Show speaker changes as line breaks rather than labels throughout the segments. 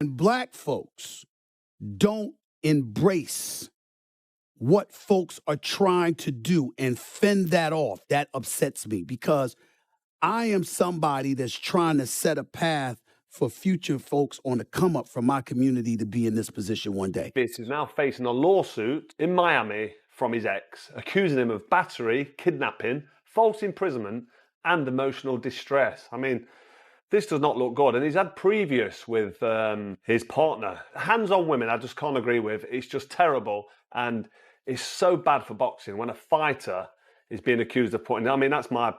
And black folks don't embrace what folks are trying to do and fend that off, that upsets me, because I am somebody that's trying to set a path for future folks on the come up from my community to be in this position one day.
Davis is now facing a lawsuit in Miami from his ex, accusing him of battery, kidnapping, false imprisonment, and emotional distress. I mean, this does not look good. And he's had previous with his partner. Hands on women, I just can't agree with. It's just terrible. And it's so bad for boxing when a fighter is being accused of putting... I mean, that's my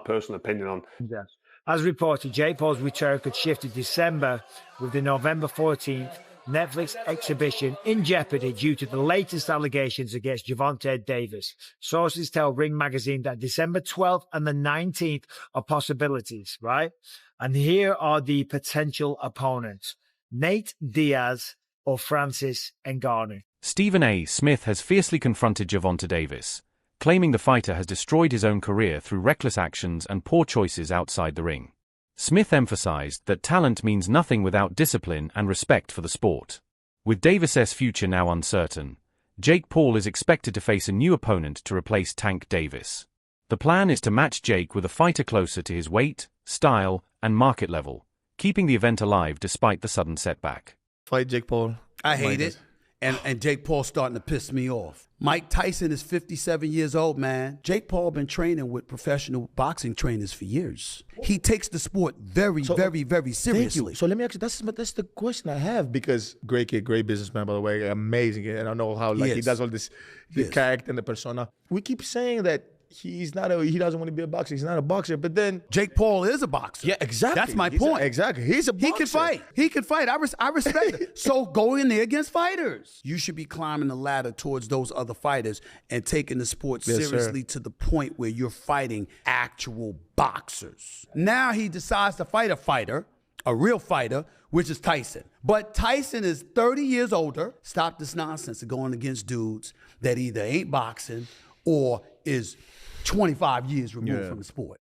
personal opinion on...
Yes. As reported, Jake Paul's return could shift to December, with the November 14th Netflix exhibition in jeopardy due to the latest allegations against Gervonta Davis. Sources tell Ring Magazine that December 12th and the 19th are possibilities, right? And here are the potential opponents: Nate Diaz or Francis Ngannou.
Stephen A. Smith has fiercely confronted Gervonta Davis, claiming the fighter has destroyed his own career through reckless actions and poor choices outside the ring. Smith emphasized that talent means nothing without discipline and respect for the sport. With Davis's future now uncertain, Jake Paul is expected to face a new opponent to replace Tank Davis. The plan is to match Jake with a fighter closer to his weight, style, and market level, keeping the event alive despite the sudden setback.
Fight Jake Paul.
I hate it. And Jake Paul's starting to piss me off. Mike Tyson is 57 years old, man. Jake Paul been training with professional boxing trainers for years. He takes the sport very seriously.
Thank you. So let me ask you, that's the question I have, because great kid, great businessman, by the way, amazing. And I know how he does all this, the character and the persona. We keep saying that he doesn't want to be a boxer. He's not a boxer, but then
Jake Paul is a boxer.
Yeah, exactly.
That's my point.
Exactly. He's a boxer.
He can fight. I respect it. So go in there against fighters. You should be climbing the ladder towards those other fighters and taking the sport seriously to the point where you're fighting actual boxers. Now he decides to fight a fighter, a real fighter, which is Tyson. But Tyson is 30 years older. Stop this nonsense of going against dudes that either ain't boxing or is 25 years removed from the sport.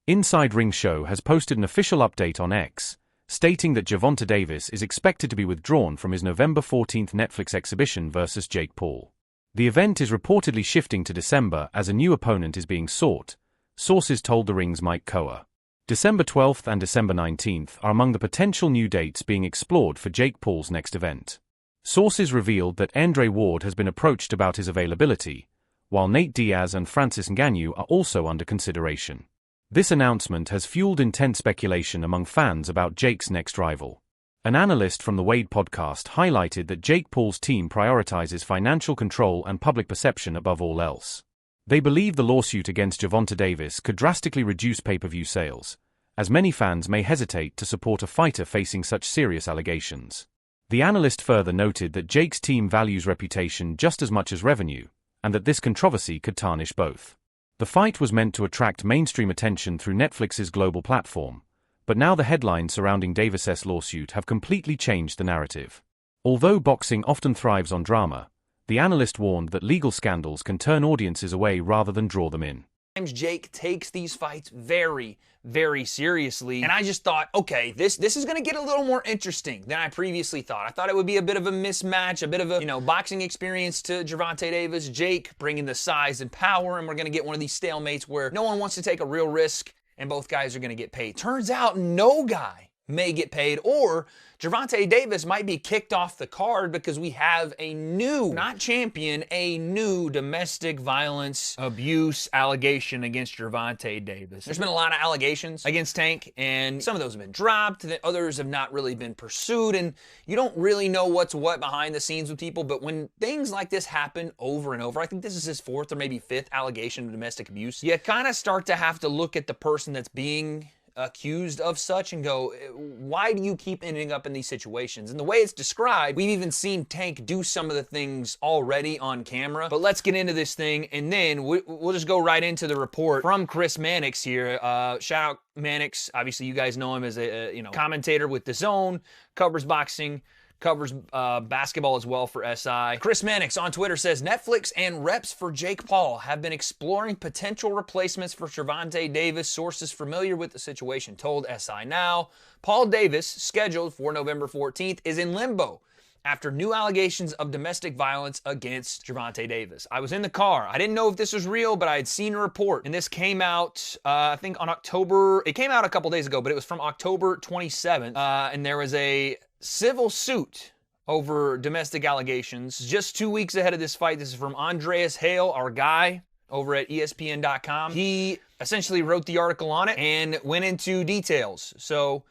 Inside Ring Show has posted an official update on X, stating that Gervonta Davis is expected to be withdrawn from his November 14th Netflix exhibition versus Jake Paul. The event is reportedly shifting to December as a new opponent is being sought, sources told The Ring's Mike Koa. December 12th and December 19th are among the potential new dates being explored for Jake Paul's next event. Sources revealed that Andre Ward has been approached about his availability, while Nate Diaz and Francis Ngannou are also under consideration. This announcement has fueled intense speculation among fans about Jake's next rival. An analyst from the Wade podcast highlighted that Jake Paul's team prioritizes financial control and public perception above all else. They believe the lawsuit against Gervonta Davis could drastically reduce pay-per-view sales, as many fans may hesitate to support a fighter facing such serious allegations. The analyst further noted that Jake's team values reputation just as much as revenue, and that this controversy could tarnish both. The fight was meant to attract mainstream attention through Netflix's global platform, but now the headlines surrounding Davis's lawsuit have completely changed the narrative. Although boxing often thrives on drama, the analyst warned that legal scandals can turn audiences away rather than draw them in.
Jake takes these fights very, very seriously. And I just thought, okay, this is going to get a little more interesting than I previously thought. I thought it would be a bit of a mismatch, a bit of a, boxing experience to Gervonta Davis. Jake bringing the size and power, and we're going to get one of these stalemates where no one wants to take a real risk and both guys are going to get paid. Turns out no guy may get paid, or Gervonta Davis might be kicked off the card because we have a new, not champion, a new domestic violence abuse allegation against Gervonta Davis. There's been a lot of allegations against Tank, and some of those have been dropped, and others have not really been pursued, and you don't really know what's what behind the scenes with people, but when things like this happen over and over, I think this is his fourth or maybe fifth allegation of domestic abuse, you kind of start to have to look at the person that's being accused of such and go, why do you keep ending up in these situations? And the way it's described, we've even seen Tank do some of the things already on camera. But let's get into this thing, and then we'll just go right into the report from Chris Mannix here. Shout out Mannix. Obviously, you guys know him as a commentator with DAZN, covers boxing. covers basketball as well for SI. Chris Mannix on Twitter says, Netflix and reps for Jake Paul have been exploring potential replacements for Gervonta Davis. Sources familiar with the situation told SI Now. Paul Davis, scheduled for November 14th, is in limbo after new allegations of domestic violence against Gervonta Davis. I was in the car. I didn't know if this was real, but I had seen a report. And this came out, I think on October, it came out a couple days ago, but it was from October 27th. And there was a civil suit over domestic allegations just 2 weeks ahead of this fight. This is from Andreas Hale, our guy over at ESPN.com. He essentially wrote the article on it and went into details. So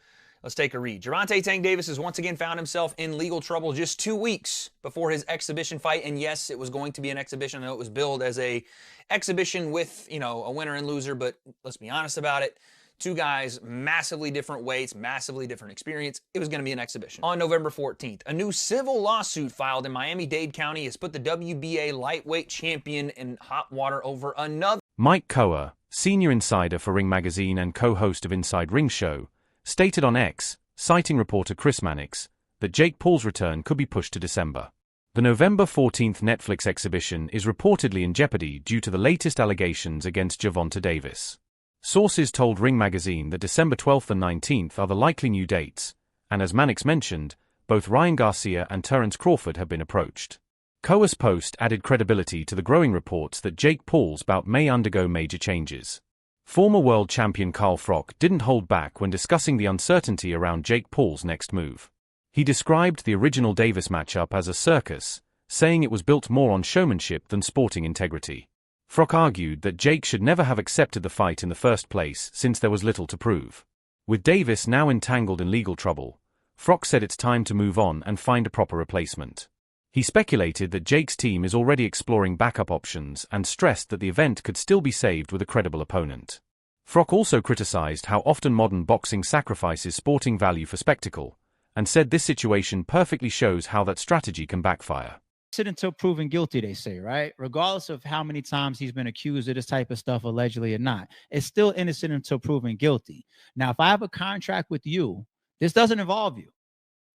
let's take a read. Gervonta Tank Davis has once again found himself in legal trouble just 2 weeks before his exhibition fight. And yes, it was going to be an exhibition. I know it was billed as a exhibition with, a winner and loser, but let's be honest about it. Two guys, massively different weights, massively different experience. It was going to be an exhibition. On November 14th, a new civil lawsuit filed in Miami-Dade County has put the WBA lightweight champion in hot water over another.
Mike Koa, senior insider for Ring Magazine and co-host of Inside Ring Show, stated on X, citing reporter Chris Mannix, that Jake Paul's return could be pushed to December. The November 14th Netflix exhibition is reportedly in jeopardy due to the latest allegations against Gervonta Davis. Sources told Ring Magazine that December 12th and 19th are the likely new dates, and as Mannix mentioned, both Ryan Garcia and Terence Crawford have been approached. Koa's post added credibility to the growing reports that Jake Paul's bout may undergo major changes. Former world champion Carl Froch didn't hold back when discussing the uncertainty around Jake Paul's next move. He described the original Davis matchup as a circus, saying it was built more on showmanship than sporting integrity. Froch argued that Jake should never have accepted the fight in the first place since there was little to prove. With Davis now entangled in legal trouble, Froch said it's time to move on and find a proper replacement. He speculated that Jake's team is already exploring backup options and stressed that the event could still be saved with a credible opponent. Froch also criticized how often modern boxing sacrifices sporting value for spectacle, and said this situation perfectly shows how that strategy can backfire.
Innocent until proven guilty, they say, right? Regardless of how many times he's been accused of this type of stuff, allegedly or not, it's still innocent until proven guilty. Now, if I have a contract with you, this doesn't involve you.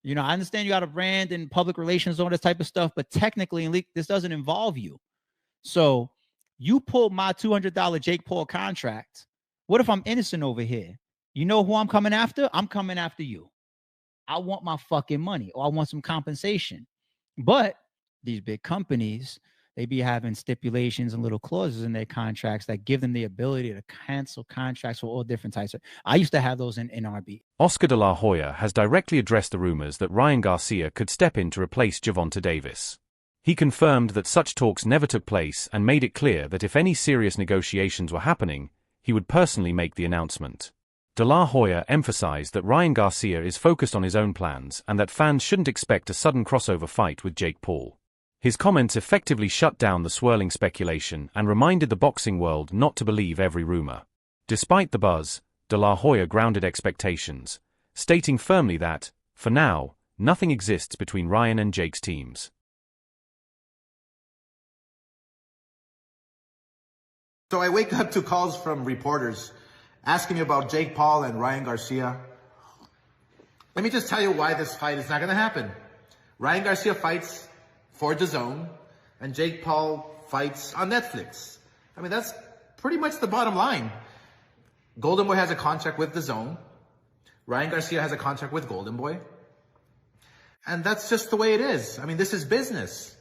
I understand you got a brand and public relations, all this type of stuff, but technically, this doesn't involve you. So you pulled my $200 Jake Paul contract. What if I'm innocent over here? You know who I'm coming after? I'm coming after you. I want my fucking money, or I want some compensation. But these big companies, they be having stipulations and little clauses in their contracts that give them the ability to cancel contracts for all different types of. I used to have those in NRB.
Oscar de la Hoya has directly addressed the rumors that Ryan Garcia could step in to replace Gervonta Davis. He confirmed that such talks never took place and made it clear that if any serious negotiations were happening, he would personally make the announcement. De la Hoya emphasized that Ryan Garcia is focused on his own plans and that fans shouldn't expect a sudden crossover fight with Jake Paul. His comments effectively shut down the swirling speculation and reminded the boxing world not to believe every rumor. Despite the buzz, De La Hoya grounded expectations, stating firmly that, for now, nothing exists between Ryan and Jake's teams.
So I wake up to calls from reporters asking me about Jake Paul and Ryan Garcia. Let me just tell you why this fight is not going to happen. Ryan Garcia fights for DAZN, and Jake Paul fights on Netflix. I mean, that's pretty much the bottom line. Golden Boy has a contract with DAZN. Ryan Garcia has a contract with Golden Boy. And that's just the way it is. I mean, this is business.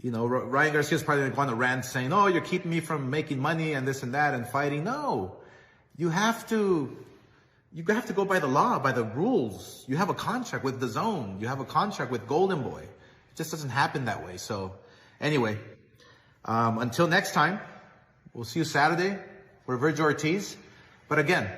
Ryan Garcia's probably going to go on a rant saying, oh, you're keeping me from making money and this and that and fighting. No, you have to go by the law, by the rules. You have a contract with DAZN. You have a contract with Golden Boy. Just doesn't happen that way. So anyway, until next time, we'll see you Saturday for Virgil Ortiz. But again,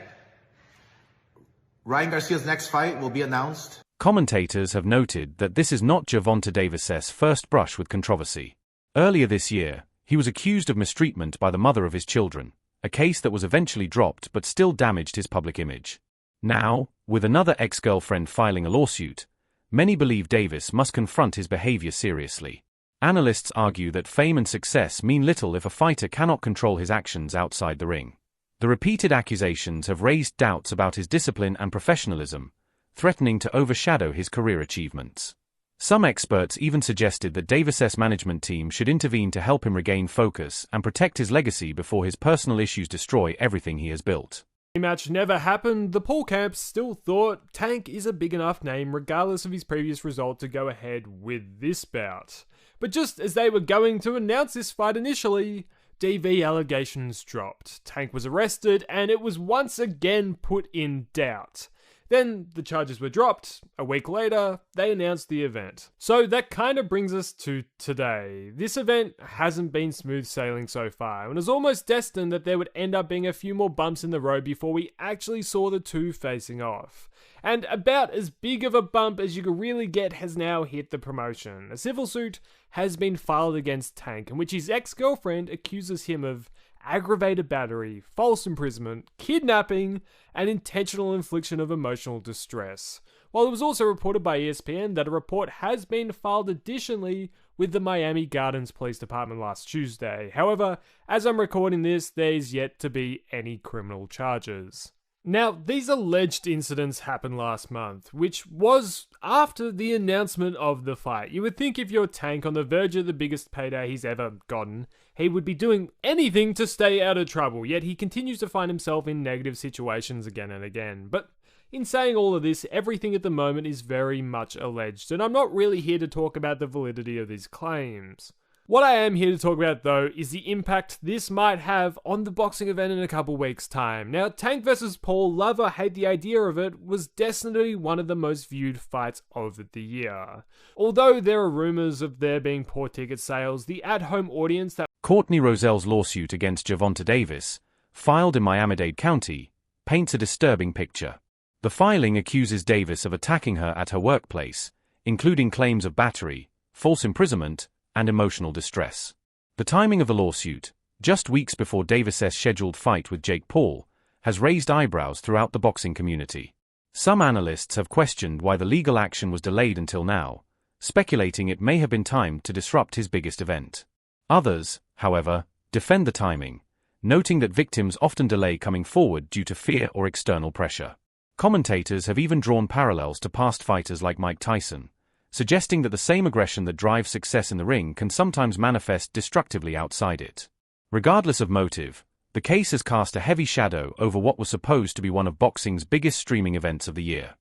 Ryan Garcia's next fight will be announced.
Commentators have noted that this is not Gervonta Davis's first brush with controversy. Earlier this year, he was accused of mistreatment by the mother of his children, a case that was eventually dropped but still damaged his public image. Now, with another ex-girlfriend filing a lawsuit, many believe Davis must confront his behavior seriously. Analysts argue that fame and success mean little if a fighter cannot control his actions outside the ring. The repeated accusations have raised doubts about his discipline and professionalism, threatening to overshadow his career achievements. Some experts even suggested that Davis's management team should intervene to help him regain focus and protect his legacy before his personal issues destroy everything he has built.
Rematch never happened. The Paul camp still thought Tank is a big enough name regardless of his previous result to go ahead with this bout. But just as they were going to announce this fight initially, DV allegations dropped. Tank was arrested and it was once again put in doubt. Then the charges were dropped. A week later, they announced the event. So that kind of brings us to today. This event hasn't been smooth sailing so far, and it was almost destined that there would end up being a few more bumps in the road before we actually saw the two facing off. And about as big of a bump as you could really get has now hit the promotion. A civil suit has been filed against Tank, in which his ex-girlfriend accuses him of aggravated battery, false imprisonment, kidnapping, and intentional infliction of emotional distress. While it was also reported by ESPN that a report has been filed additionally with the Miami Gardens Police Department last Tuesday. However, as I'm recording this, there's yet to be any criminal charges. Now, these alleged incidents happened last month, which was after the announcement of the fight. You would think if you're Tank on the verge of the biggest payday he's ever gotten, he would be doing anything to stay out of trouble, yet he continues to find himself in negative situations again and again. But in saying all of this, everything at the moment is very much alleged, and I'm not really here to talk about the validity of these claims. What I am here to talk about, though, is the impact this might have on the boxing event in a couple weeks' time. Now, Tank vs. Paul, love or hate the idea of it, was definitely one of the most viewed fights of the year. Although there are rumours of there being poor ticket sales, the at-home audience that
Courtney Roselle's lawsuit against Gervonta Davis, filed in Miami-Dade County, paints a disturbing picture. The filing accuses Davis of attacking her at her workplace, including claims of battery, false imprisonment, and emotional distress. The timing of the lawsuit, just weeks before Davis's scheduled fight with Jake Paul, has raised eyebrows throughout the boxing community. Some analysts have questioned why the legal action was delayed until now, speculating it may have been timed to disrupt his biggest event. Others, however, defend the timing, noting that victims often delay coming forward due to fear or external pressure. Commentators have even drawn parallels to past fighters like Mike Tyson, suggesting that the same aggression that drives success in the ring can sometimes manifest destructively outside it. Regardless of motive, the case has cast a heavy shadow over what was supposed to be one of boxing's biggest streaming events of the year.